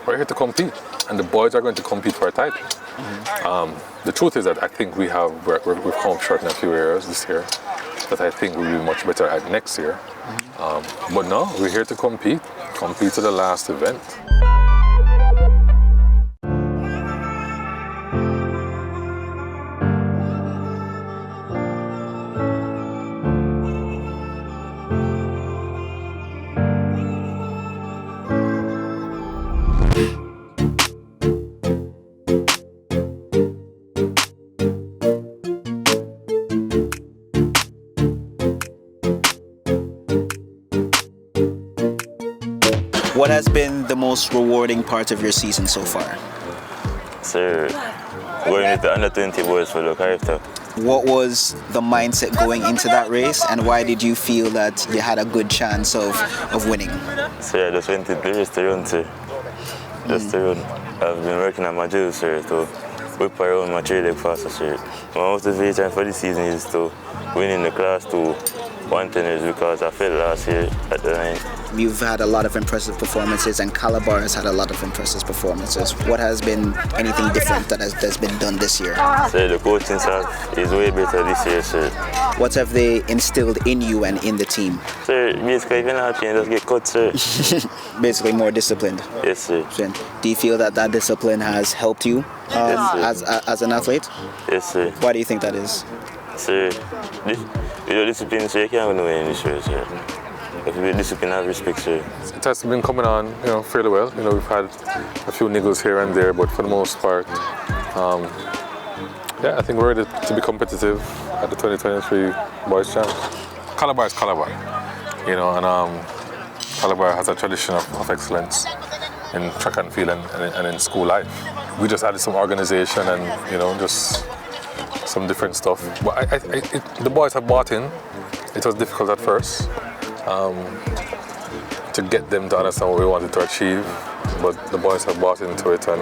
we're here to compete, and the boys are going to compete for a title. The truth is that I think we've come short in a few areas this year that I think we'll be much better at next year. But no, we're here to compete to the last event. What has been the most rewarding part of your season so far? Sir, going with the under-20 boys for the character. What was the mindset going into that race, and why did you feel that you had a good chance of winning? Sir, I just went to the race to run, sir. Just to run. I've been working on my drills, sir, to whip around my 3-leg faster, sir. My motivation for this season is to win in the class 2 110ers because I failed last year at the 9. You've had a lot of impressive performances, and Calabar has had a lot of impressive performances. What has been anything different that has been done this year? Sir, the coaching staff is way better this year, sir. What have they instilled in you and in the team? Sir, basically, if you're not happy, just get cut, sir. Basically more disciplined. Yes, sir. Do you feel that discipline has helped you as an athlete? Yes, sir. Why do you think that is? Sir, without discipline, sir, you can't go in this race, sir. If you discipline, have respect, sir. It has been coming on, fairly well. We've had a few niggles here and there, but for the most part, I think we're ready to be competitive at the 2023 Boys Champs. Calabar is Calabar, and Calabar has a tradition of excellence in track and field and in school life. We just added some organization and, just some different stuff. But the boys have bought in. It was difficult at first to get them to understand what we wanted to achieve, but the boys have bought into it, and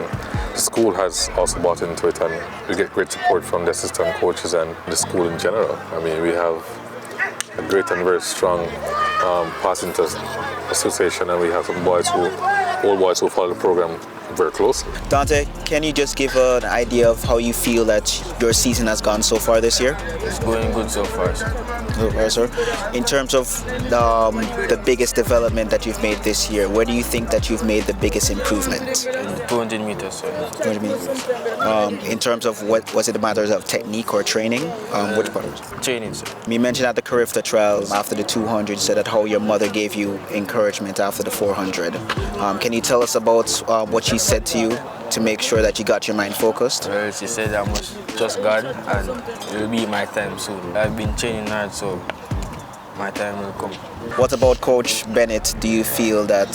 the school has also bought into it, and we get great support from the assistant coaches and the school in general. I mean, we have a great and very strong passing test association, and we have some old boys who follow the program very closely. Dante, can you just give an idea of how you feel that your season has gone so far this year? It's going good so far, sir. In terms of the biggest development that you've made this year, where do you think that you've made the biggest improvement? 200 meters, sir. 200 meters. In terms of what was it, a matter of technique or training? Which part? Training, sir. You mentioned at the Carifta trials after the 200, you said that how your mother gave you encouragement after the 400. Can you tell us about what she said to you to make sure that you got your mind focused? Well, she said I must trust God and it will be my time soon. I've been training hard, so my time will come. What about Coach Bennett? Do you feel that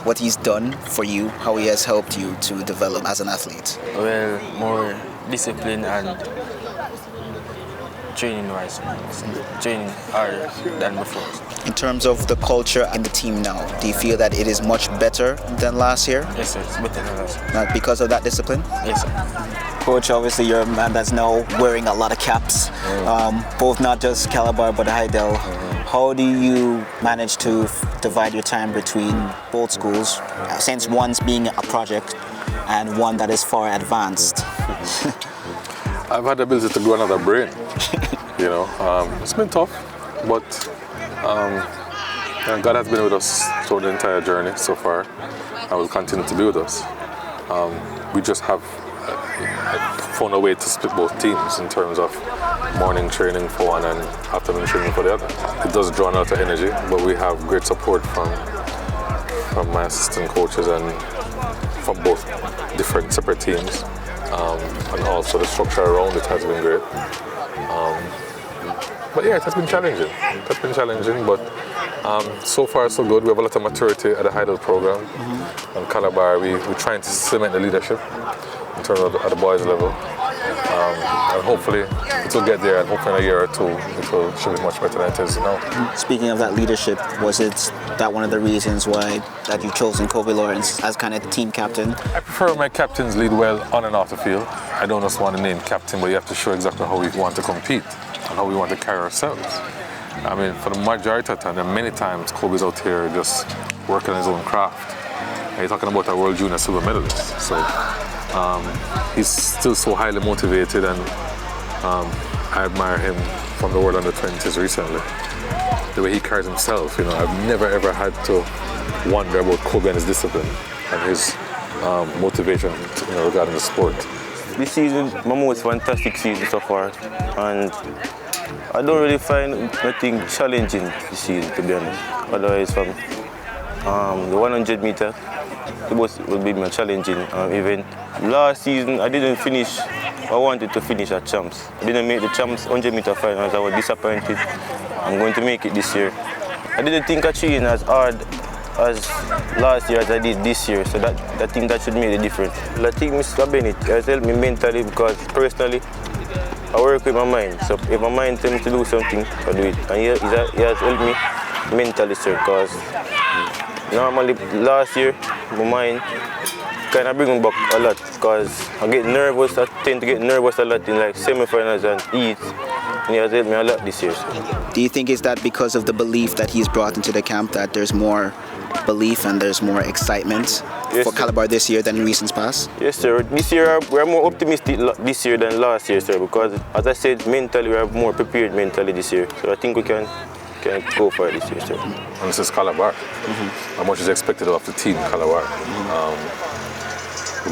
what he's done for you, how he has helped you to develop as an athlete? Well, more discipline and training-wise, training harder than before. In terms of the culture in the team now, do you feel that it is much better than last year? Yes, sir, it's better than last year. Not because of that discipline? Yes, sir. Coach, obviously you're a man that's now wearing a lot of caps, both not just Calabar but Hydel. How do you manage to divide your time between both schools, since one's being a project and one that is far advanced? I've had the ability to grow another brain. It's been tough, but God has been with us throughout the entire journey so far, and will continue to be with us. We just have found a way to split both teams in terms of morning training for one and afternoon training for the other. It does draw a lot of energy, but we have great support from my assistant coaches and from both different separate teams. And also the structure around it has been great. But yeah, it has been challenging. But so far so good. We have a lot of maturity at the Hydel program. And Calabar, we're trying to cement the leadership in terms of at the boys level. And hopefully it will get there, and hopefully in a year or two it should be much better than it is now. Speaking of that leadership, was it that one of the reasons why that you've chosen Kobe Lawrence as kind of the team captain? I prefer my captains lead well on and off the field. I don't just want to name captain, but you have to show exactly how we want to compete and how we want to carry ourselves. I mean, for the majority of the time, and many times Kobe's out here just working his own craft. you're talking about a World Junior silver medalist. So he's still so highly motivated, and I admire him from the World Under-20s recently. The way he carries himself, you know, I've never ever had to wonder about Kobe and his discipline and his motivation, you know, regarding the sport. This season, my most fantastic season so far, and I don't really find nothing challenging this season, to be honest. Otherwise, from the 100 meter, it will be my challenging event. Last season, I didn't finish. I wanted to finish at CHAMPS. I didn't make the CHAMPS 100 meter finals. I was disappointed. I'm going to make it this year. I didn't think I trained as hard as last year as I did this year, so I think that should make a difference. I think Mr. Bennett has helped me mentally, because personally, I work with my mind. So if my mind tells me to do something, I do it. And he has helped me mentally, sir, because normally last year, my mind kind of bring me back a lot, because I get nervous. I tend to get nervous a lot in like semi-finals and heats. And he has helped me a lot this year. So. Do you think is that because of the belief that he's brought into the camp, that there's more belief and there's more excitement for Calabar this year than in recent past? Yes, sir. This year we're more optimistic this year than last year, sir, because as I said, mentally we are more prepared mentally this year. So I think we can go for it this year, sir. And this is Calabar. How much is expected of the team, Calabar?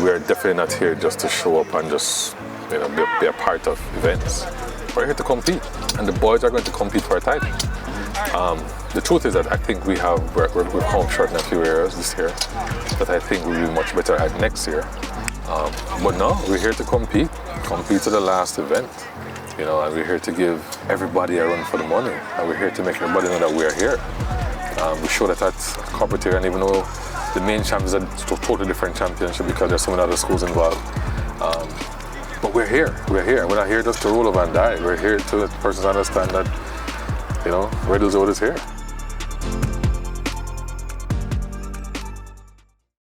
We are definitely not here just to show up and just, you know, be a part of events. We're here to compete, and the boys are going to compete for a title. The truth is that I think we've come short in a few areas this year that I think we'll be much better at next year. But no, we're here to compete to the last event, you know, and we're here to give everybody a run for the money, and we're here to make everybody know that we're here. We show that at corporate here, and even though the main champ is a totally different championship because there's so many other schools involved. But we're here. We're not here just to roll over and die. We're here to let persons understand that, you know, Red Hills Road is here.